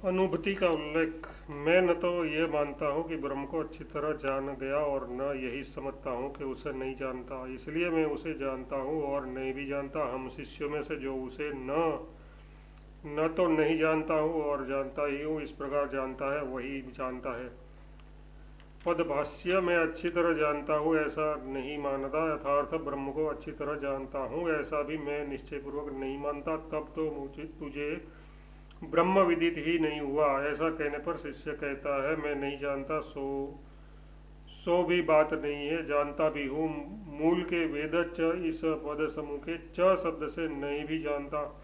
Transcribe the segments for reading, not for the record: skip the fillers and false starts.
अनुभूति का उल्लेख। मैं न तो ये मानता हूँ कि ब्रह्म को अच्छी तरह जान गया और न यही समझता हूँ कि उसे नहीं जानता, इसलिए मैं उसे जानता हूँ और नहीं भी जानता। हम शिष्यों में से जो उसे न तो नहीं जानता हूँ और जानता ही हूँ, इस प्रकार जानता है वही जानता है। पदभाष्य में अच्छी तरह जानता हूँ ऐसा नहीं मानता, यथार्थ ब्रह्म को अच्छी तरह जानता हूँ ऐसा भी मैं निश्चयपूर्वक नहीं मानता। तब तो मुझे तुझे ब्रह्म विदित ही नहीं हुआ। ऐसा कहने पर शिष्य कहता है, मैं नहीं जानता सो भी बात नहीं है, जानता भी हूँ। मूल के वेद च इस पद समूह के च शब्द से नहीं भी जानता,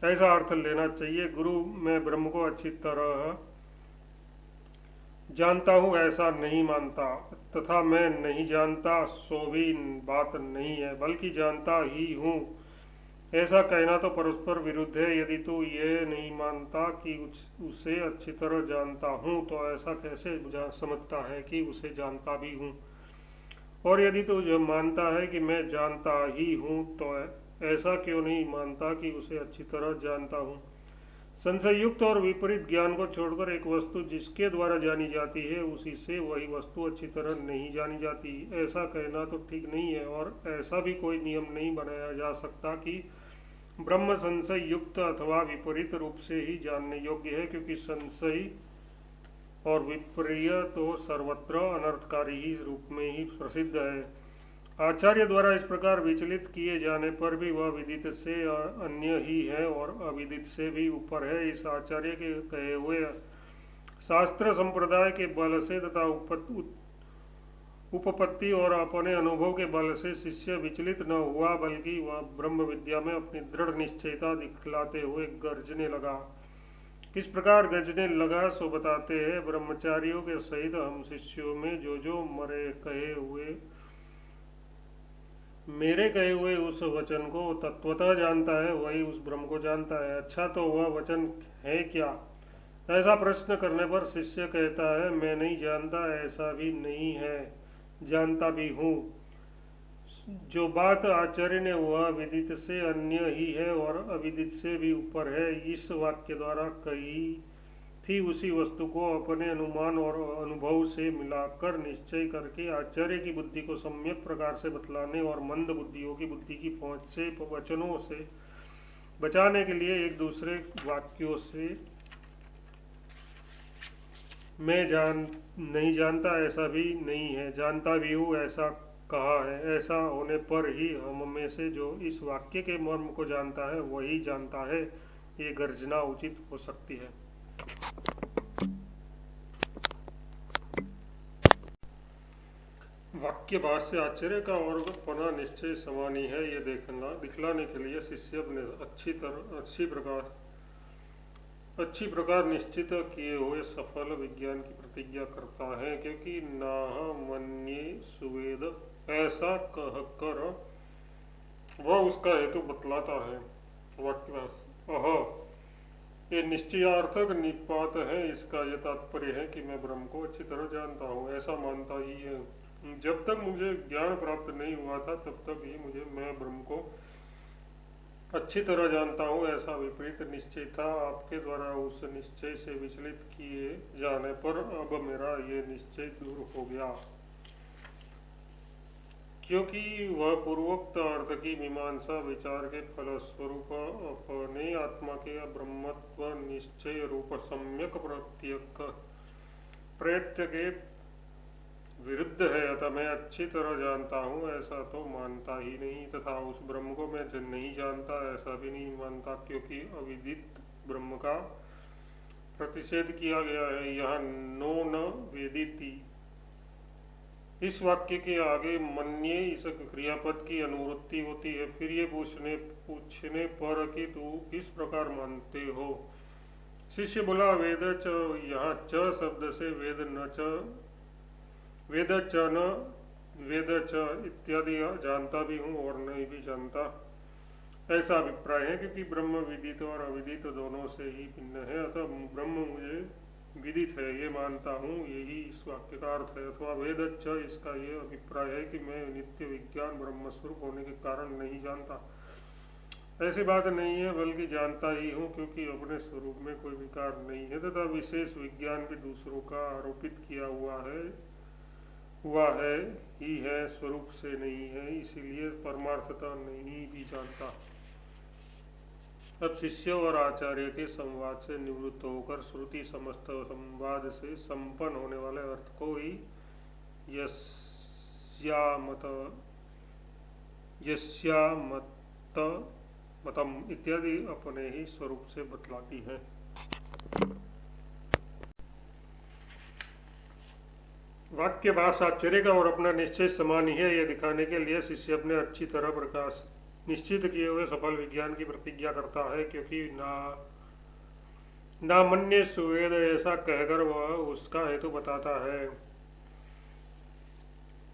ऐसा अर्थ लेना चाहिए। गुरु मैं ब्रह्म को अच्छी तरह जानता हूँ ऐसा नहीं मानता, तथा मैं नहीं जानता सो भी बात नहीं है, बल्कि जानता ही हूँ ऐसा कहना तो परस्पर विरुद्ध है। यदि तू ये नहीं मानता कि उसे अच्छी तरह जानता हूँ, तो ऐसा कैसे समझता है कि उसे जानता भी हूँ? और यदि तू जो मानता है कि मैं जानता ही हूँ, तो ऐसा क्यों नहीं मानता कि उसे अच्छी तरह जानता हूँ? संशयुक्त और विपरीत ज्ञान को छोड़कर एक वस्तु जिसके द्वारा जानी जाती है, उसी से वही वस्तु अच्छी तरह नहीं जानी जाती, ऐसा कहना तो ठीक नहीं है। और ऐसा भी कोई नियम नहीं बनाया जा सकता कि ब्रह्म संशय युक्त अथवा विपरीत रूप से ही जानने योग्य है, क्योंकि संशय और विपर्य तो सर्वत्र अनर्थकारी ही रूप में ही प्रसिद्ध है। आचार्य द्वारा इस प्रकार विचलित किए जाने पर भी वह विदित से अन्य ही है और अविदित से भी ऊपर है। इस आचार्य के कहे हुए शास्त्र संप्रदाय के बल से तथा उपपत्ति और अपने अनुभव के बल से शिष्य विचलित न हुआ, बल्कि वह ब्रह्म विद्या में अपनी दृढ़ निश्चयता दिखलाते हुए गर्जने लगा। किस प्रकार गर्जने लगा सो बताते हैं। ब्रह्मचारियों के सहित हम शिष्यों में जो मेरे कहे हुए उस वचन को तत्वतः जानता है, वही उस ब्रह्म को जानता है। अच्छा, तो वह वचन है क्या? ऐसा प्रश्न करने पर शिष्य कहता है, मैं नहीं जानता ऐसा भी नहीं है, जानता भी हूँ। जो बात आचार्य ने वह विदित से अन्य ही है और अविदित से भी ऊपर है, इस वाक्य द्वारा कही थी उसी वस्तु को अपने अनुमान और अनुभव से मिलाकर निश्चय करके आचार्य की बुद्धि को सम्यक प्रकार से बतलाने और मंद बुद्धियों की बुद्धि की पहुंच से वचनों से बचाने के लिए एक दूसरे वाक्यों से मैं नहीं जानता ऐसा भी नहीं है, जानता भी हूँ ऐसा कहा है। ऐसा होने पर ही हम में से जो इस वाक्य के मर्म को जानता है वही जानता है, ये गर्जना उचित हो सकती है। वाक्य भाष्य आश्चर्य का और पना निश्चय समान ही है, ये देखना दिखलाने के लिए शिष्य अपने अच्छी प्रकार निश्चित किए हुए सफल विज्ञान की प्रतिज्ञा करता है, क्योंकि नाह मन्ये सुवेद ऐसा कहकर वह उसका हेतु बतलाता है। वाक्य ये निश्चयार्थक निपात है। इसका यह तात्पर्य है कि मैं ब्रह्म को अच्छी तरह जानता हूँ, ऐसा मानता ही है। जब तक मुझे ज्ञान प्राप्त नहीं हुआ था, तब तक ही मैं ब्रह्म को अच्छी तरह जानता हूँ ऐसा विपरीत निश्चय था। आपके द्वारा उस निश्चय से विचलित किए जाने पर अब मेरा ये निश्चय दूर हो गया, क्योंकि वह पूर्वोक्त अर्थ की मीमांसा विचार के फलस्वरूप अपने आत्मा के ब्रह्मत्व निश्चय रूप सम्यक प्रत्यय के विरुद्ध है। अतः मैं अच्छी तरह जानता हूँ ऐसा तो मानता ही नहीं, तथा उस ब्रह्म को मैं नहीं जानता ऐसा भी नहीं मानता, क्योंकि अविदित ब्रह्म का प्रतिषेध किया गया है। यहाँ नो न वेदिति इस वाक्य के आगे मन्ये इस क्रियापद की अनुवृत्ति होती है। फिर ये पूछने पर कि तू किस प्रकार मानते हो? शिष्य बोला, वेद च, यहाँ च शब्द से वेद च न वेद च इत्यादि जानता भी हूँ और नहीं भी जानता, ऐसा अभिप्राय है, क्योंकि ब्रह्म विदित और अविदित दोनों से ही भिन्न है। अतः ब्रह्म मुझे विदित है ये मानता हूँ, यही इस वाक्य का अर्थ है। अथवा वेदच्च, इसका ये अभिप्राय है कि मैं नित्य विज्ञान ब्रह्मस्वरूप होने के कारण नहीं जानता, ऐसी बात नहीं है, बल्कि जानता ही हूँ, क्योंकि अपने स्वरूप में कोई विकार नहीं है तथा विशेष विज्ञान भी दूसरों का आरोपित किया हुआ है ही है, स्वरूप से नहीं है, इसीलिए परमार्थता नहीं भी जानता। अब शिष्य और आचार्य के संवाद से निवृत्त होकर श्रुति समस्त संवाद से संपन्न होने वाले अर्थ को ही यस्यामत मतम इत्यादि अपने ही स्वरूप से बतलाती है। वाक्य भाष आश्चर्य का और अपना निश्चय समान ही है, यह दिखाने के लिए शिष्य अपने अच्छी तरह प्रकाश निश्चित किए हुए सफल विज्ञान की प्रतिज्ञा करता है, क्योंकि ना मन्य सुवेद ऐसा कहकर वह उसका हेतु बताता है।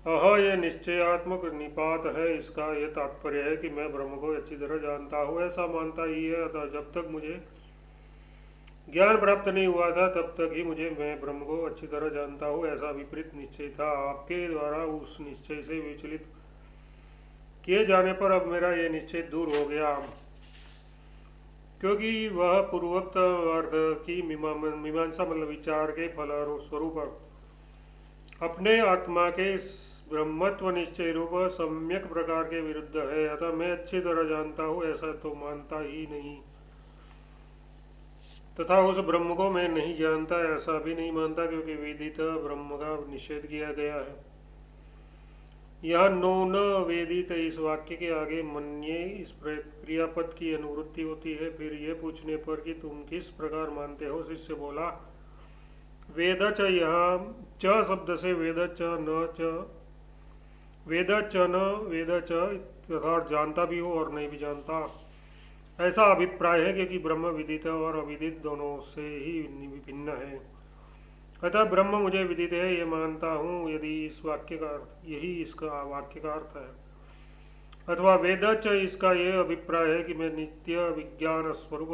यह निश्चयात्मक निपात है, इसका यह तात्पर्य है कि मैं ब्रह्म को अच्छी तरह जानता हूँ, ऐसा मानता ही है। अतः जब तक मुझे ज्ञान प्राप्त नहीं हुआ था तब तक ही मैं ब्रह्म को अच्छी तरह जानता हूँ, ऐसा विपरीत निश्चय था। आपके द्वारा उस निश्चय से विचलित किए जाने पर अब मेरा यह निश्चय दूर हो गया, क्योंकि वह पूर्वोक्त अर्थ की मीमांसा मतलब विचार के फल स्वरूप अपने आत्मा के ब्रह्मत्व निश्चय रूप सम्यक प्रकार के विरुद्ध है। अतः मैं अच्छी तरह जानता हूँ ऐसा तो मानता ही नहीं, तथा उस ब्रह्म को मैं नहीं जानता ऐसा भी नहीं मानता, क्योंकि विदित ब्रह्म का निषेध किया गया है। यह नून वेदित इस वाक्य के आगे मन्ये इस क्रियापद की अनुवृत्ति होती है। फिर ये पूछने पर कि तुम किस प्रकार मानते हो, शिष्य बोला वेद च, यहाँ च शब्द से वेद च न वेद च अर्थात जानता भी हो और नहीं भी जानता, ऐसा अभिप्राय है, क्योंकि ब्रह्म विदित और अविदित दोनों से ही भिन्न है। अतः ब्रह्म मुझे विदित है ये मानता हूँ, यदि इस वाक्य का अर्थ यही इसका वाक्य का अर्थ है। अथवा वेद च, इसका यह अभिप्राय है कि मैं नित्य विज्ञान स्वरूप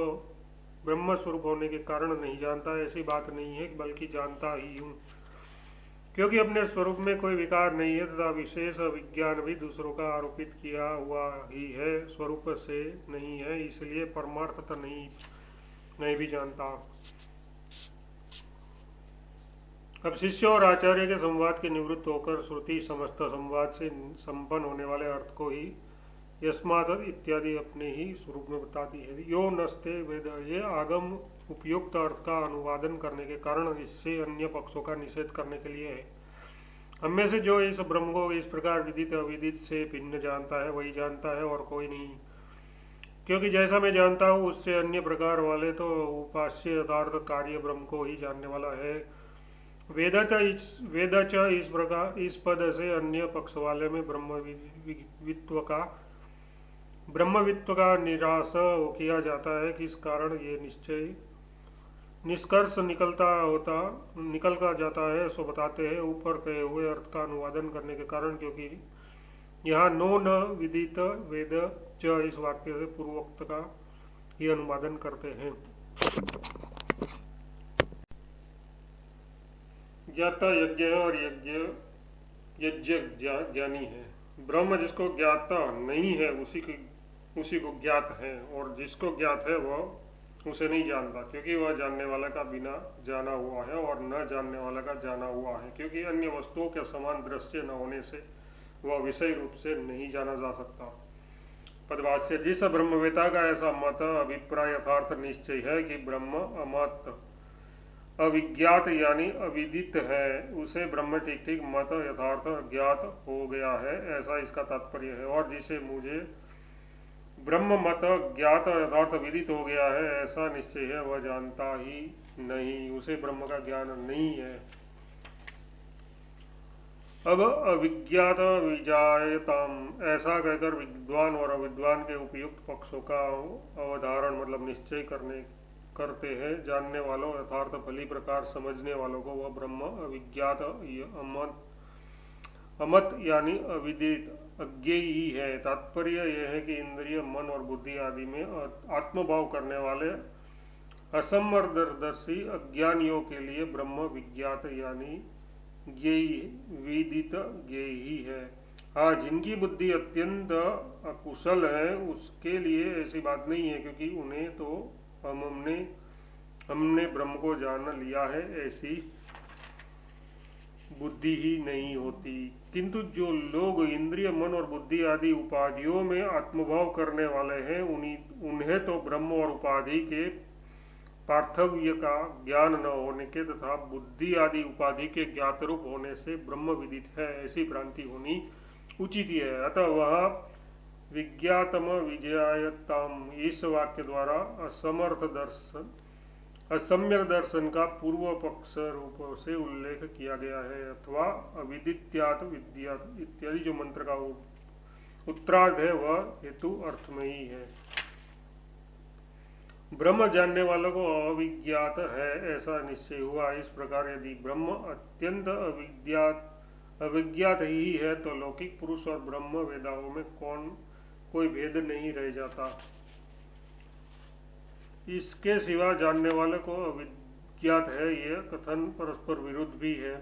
ब्रह्म स्वरूप होने के कारण नहीं जानता, ऐसी बात नहीं है, बल्कि जानता ही हूँ, क्योंकि अपने स्वरूप में कोई विकार नहीं है तथा विशेष विज्ञान भी दूसरों का आरोपित किया हुआ ही है, स्वरूप से नहीं है, इसलिए परमार्थता नहीं भी जानता। अब शिष्य और आचार्य के संवाद के निवृत्त होकर श्रुति समस्त संवाद से संपन्न होने वाले अर्थ को ही यस्मात् इत्यादि अपने ही स्वरूप में बताती है। यो नस्ते वेद, ये आगम उपयुक्त अर्थ का अनुवादन करने के कारण इससे अन्य पक्षों का निषेध करने के लिए है। हम में से जो इस ब्रह्म को इस प्रकार विदित अविदित से भिन्न जानता है वही जानता है और कोई नहीं, क्योंकि जैसा मैं जानता हूँ उससे अन्य प्रकार वाले तो उपास्य यथार्थ कार्य ब्रह्म को ही जानने वाला है। वेद च इस प्रकार इस पद से अन्य पक्ष वाले में ब्रह्मवित्व का निराश किया जाता है, किस कारण ये निष्कर्ष निकल का जाता है, सो बताते हैं ऊपर कहे हुए अर्थ का अनुवादन करने के कारण, क्योंकि यहाँ नो न विदित वेद च इस वाक्य से पूर्वोक्त का ही अनुवादन करते हैं। ज्ञाता यज्ञ है और यज्ञ ज्ञानी है। ब्रह्म जिसको ज्ञाता नहीं है उसी को ज्ञात है, और जिसको ज्ञात है वह उसे नहीं जानता, क्योंकि वह जानने वाला का बिना जाना हुआ है और न जानने वाला का जाना हुआ है, क्योंकि अन्य वस्तुओं के समान दृश्य न होने से वह विषय रूप से नहीं जाना जा सकता। पदभाष्य, जिस ब्रह्मवेता का ऐसा मत अभिप्राय यथार्थ निश्चय है कि ब्रह्म अमत अविज्ञात यानी अविदित है, उसे ब्रह्म ठीक मत यथार्थ ज्ञात हो गया है, ऐसा इसका तात्पर्य है। और जिसे मुझे ब्रह्म मत ज्ञात यथार्थ विदित हो गया है ऐसा निश्चय है, वह जानता ही नहीं, उसे ब्रह्म का ज्ञान नहीं है। अब अविज्ञात विजायताम ऐसा कहकर विद्वान और अविद्वान के उपयुक्त पक्षों का अवधारण मतलब निश्चय करते हैं। जानने वालों यथार्थ भली प्रकार समझने वालों को वह ब्रह्म अविज्ञात अमत यानी अविदित अज्ञेय ही है। तात्पर्य यह है कि इंद्रिय मन और बुद्धि आदि में आत्मभाव करने वाले असमदर्शी अज्ञानियों के लिए ब्रह्म विज्ञात यानी विदित ज्ञेय ही है। हाँ, जिनकी बुद्धि अत्यंत अकुशल है उसके लिए ऐसी बात नहीं है, क्योंकि उन्हें तो हमने हमने ब्रह्म को जान लिया है ऐसी बुद्धि ही नहीं होती। किंतु जो लोग इंद्रिय, मन और बुद्धि आदि उपाधियों में आत्मभाव करने वाले हैं, उन्हें तो ब्रह्म और उपाधि के पार्थव्य का ज्ञान न होने के तथा बुद्धि आदि उपाधि के ज्ञात रूप होने से ब्रह्म विदित है, ऐसी भ्रांति होनी उचित ही है। अतः वह विज्ञातम विजयायताम इस वाक्य द्वारा असमर्थ दर्शन, असम्यक दर्शन का पूर्व पक्ष रूप से उल्लेख किया गया है, अथवा अविदित्यात विद्यात इत्यादि जो मंत्र का उत्तरार्ध है वह हेतु अर्थ में ही है। ब्रह्म जानने वालों को अविज्ञात है ऐसा निश्चय हुआ। इस प्रकार यदि ब्रह्म अत्यंत अविज्ञात ही है तो लौकिक पुरुष और ब्रह्म वेदाओं में कोई भेद नहीं रह जाता। इसके सिवा जानने वाले को अविज्ञात है यह कथन परस्पर विरुद्ध भी है।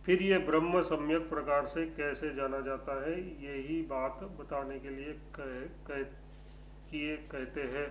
फिर ये ब्रह्म सम्यक प्रकार से कैसे जाना जाता है, यही बात बताने के लिए कहते हैं।